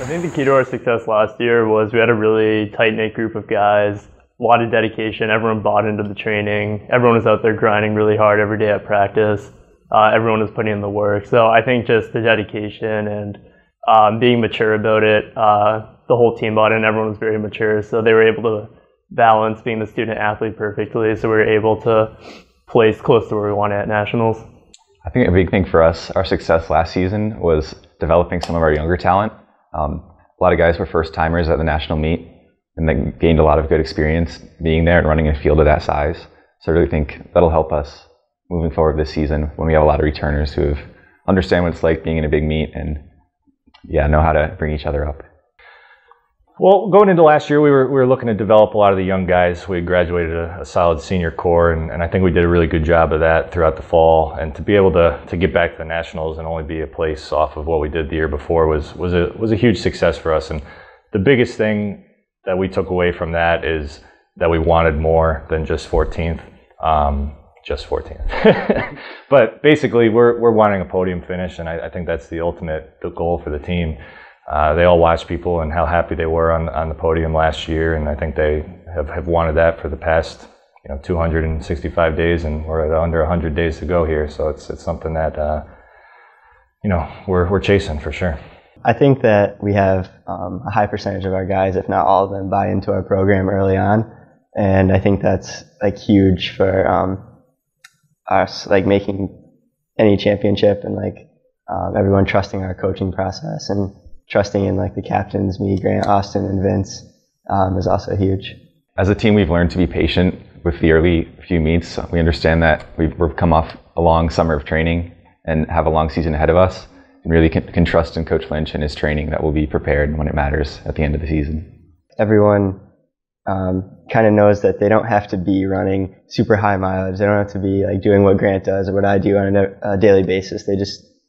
I think the key to our success last year was we had a really tight-knit group of guys, a lot of dedication. Everyone bought into the training. Everyone was out there grinding really hard every day at practice. Everyone was putting in the work. So I think just the dedication and being mature about it, the whole team bought in. Everyone was very mature, so they were able to balance being the student athlete perfectly. So we were able to place close to where we wanted at nationals. I think a big thing for us, our success last season, was developing some of our younger talent. A lot of guys were first-timers at the national meet, and they gained a lot of good experience being there and running a field of that size. So I really think that'll help us moving forward this season when we have a lot of returners who understand what it's like being in a big meet and know how to bring each other up. Well, going into last year, we were looking to develop a lot of the young guys. We graduated a solid senior core, and I think we did a really good job of that throughout the fall. And to be able to get back to the nationals and only be a place off of what we did the year before was a huge success for us. And the biggest thing that we took away from that is that we wanted more than just 14th. Just 14th. But basically, we're wanting a podium finish, and I think that's the ultimate goal for the team. They all watched people and how happy they were on the podium last year, and I think they have wanted that for the past 265 days, and we're at under 100 days to go here. So it's something that we're chasing for sure. I think that we have a high percentage of our guys, if not all of them, buy into our program early on, and I think that's like huge for us, like making any championship, and like everyone trusting our coaching process and trusting in like the captains, me, Grant, Austin, and Vince is also huge. As a team, we've learned to be patient with the early few meets. We understand that we've come off a long summer of training and have a long season ahead of us, and really can trust in Coach Lynch and his training that we'll be prepared when it matters at the end of the season. Everyone kind of knows that they don't have to be running super high mileage. They don't have to be like doing what Grant does or what I do on a daily basis.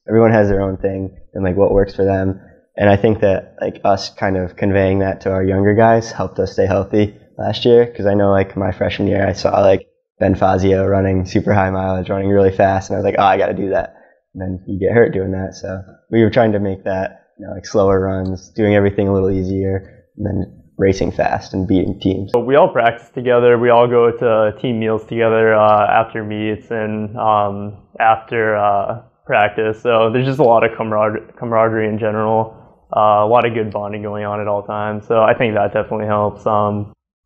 Everyone has their own thing and like what works for them. And I think that like us kind of conveying that to our younger guys helped us stay healthy last year, because I know like my freshman year I saw like Ben Fazio running super high mileage, running really fast, and I was like, oh, I got to do that. And then you get hurt doing that. So we were trying to make that like slower runs, doing everything a little easier, and then racing fast and beating teams. We all practice together. We all go to team meals together after meets and after practice. So there's just a lot of camaraderie in general. A lot of good bonding going on at all times. So I think that definitely helps.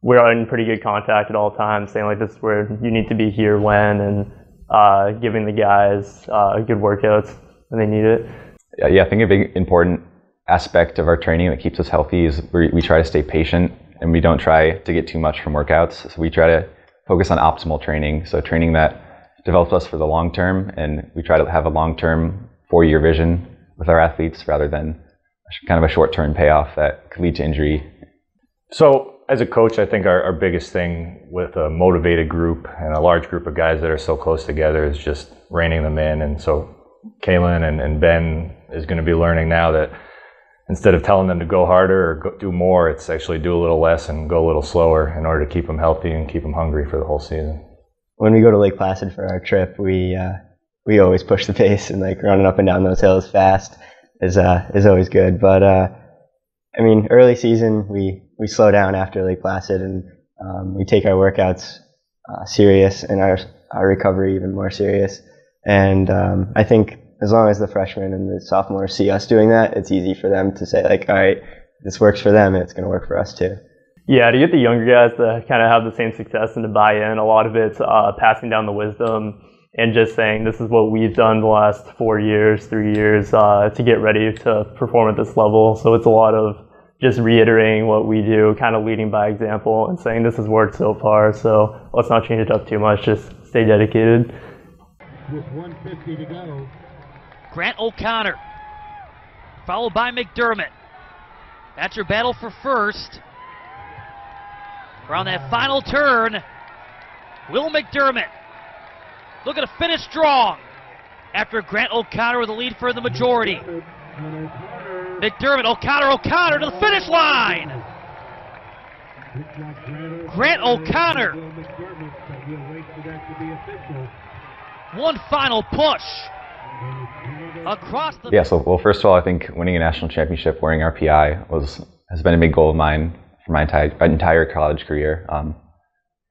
We're in pretty good contact at all times, saying like this is where you need to be here when, and giving the guys good workouts when they need it. Yeah, I think a big important aspect of our training that keeps us healthy is we try to stay patient, and we don't try to get too much from workouts. So we try to focus on optimal training, so training that develops us for the long term, and we try to have a long-term 4-year vision with our athletes rather than kind of a short-term payoff that could lead to injury. So as a coach, I think our biggest thing with a motivated group and a large group of guys that are so close together is just reining them in. And so Kaylin and Ben is going to be learning now that instead of telling them to go harder or do more, it's actually do a little less and go a little slower in order to keep them healthy and keep them hungry for the whole season. When we go to Lake Placid for our trip, we always push the pace, and like running up and down those hills fast is always good. But I mean, early season we slow down after Lake Placid, and we take our workouts serious and our recovery even more serious. And I think as long as the freshmen and the sophomores see us doing that, it's easy for them to say like, all right, this works for them, and it's going to work for us too. Yeah, to get the younger guys to kind of have the same success and to buy in, a lot of it's passing down the wisdom and just saying this is what we've done the last 4 years, 3 years to get ready to perform at this level. So it's a lot of just reiterating what we do, kind of leading by example and saying this has worked so far, so let's not change it up too much, just stay dedicated. With 1:50 to go. Grant O'Connor, followed by McDermott. That's your battle for first. Around that final turn, Will McDermott looking to finish strong after Grant O'Connor with the lead for the majority. McDermott, O'Connor to the finish line. Grant O'Connor. One final push. across the... Yeah, so well, first of all, I think winning a national championship wearing RPI has been a big goal of mine for my entire college career. I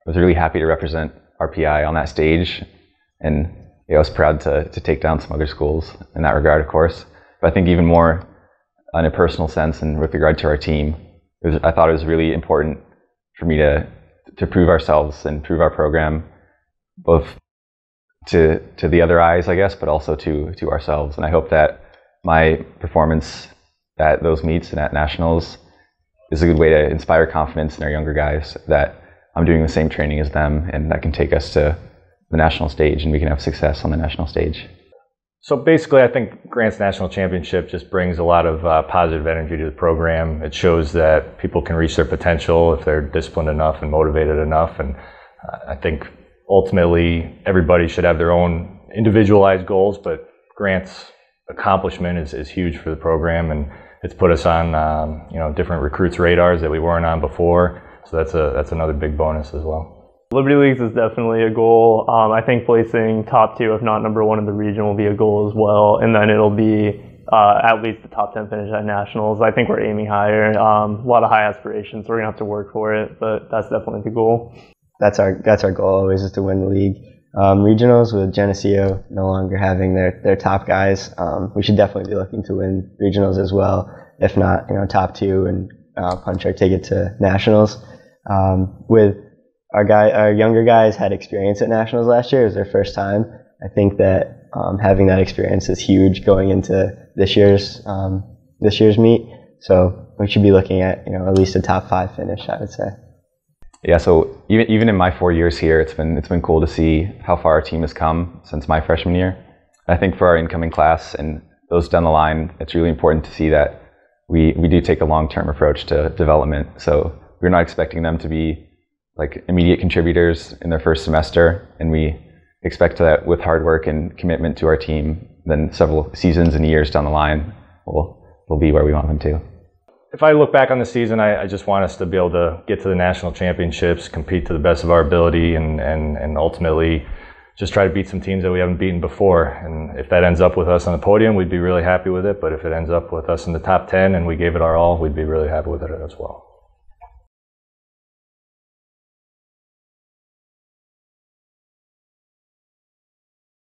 was really happy to represent RPI on that stage, and I was proud to take down some other schools in that regard, of course. But I think even more in a personal sense and with regard to our team, I thought it was really important for me to prove ourselves and prove our program, both to the other eyes, I guess, but also to ourselves. And I hope that my performance at those meets and at nationals is a good way to inspire confidence in our younger guys that I'm doing the same training as them, and that can take us to the national stage and we can have success on the national stage. So basically, I think Grant's national championship just brings a lot of positive energy to the program. It shows that people can reach their potential if they're disciplined enough and motivated enough. And I think ultimately everybody should have their own individualized goals, but Grant's accomplishment is huge for the program, and it's put us on different recruits' radars that we weren't on before. So that's another big bonus as well. Liberty Leagues is definitely a goal. I think placing top 2, if not number 1 in the region, will be a goal as well. And then it'll be at least the top 10 finish at nationals. I think we're aiming higher. A lot of high aspirations, so we're gonna have to work for it. But that's definitely the goal. That's our goal always, is to win the league. Regionals, with Geneseo no longer having their top guys, we should definitely be looking to win regionals as well. If not, top 2 and punch our ticket to nationals. With our younger guys had experience at nationals last year. It was their first time. I think that having that experience is huge going into this year's meet. So we should be looking at at least a top 5 finish, I would say. Yeah, so even in my 4 years here, it's been cool to see how far our team has come since my freshman year. I think for our incoming class and those down the line, it's really important to see that we do take a long-term approach to development. So we're not expecting them to be like immediate contributors in their first semester, and we expect that with hard work and commitment to our team, then several seasons and years down the line, we'll be where we want them to. If I look back on the season, I just want us to be able to get to the national championships, compete to the best of our ability, and ultimately just try to beat some teams that we haven't beaten before. And if that ends up with us on the podium, we'd be really happy with it. But if it ends up with us in the top 10 and we gave it our all, we'd be really happy with it as well.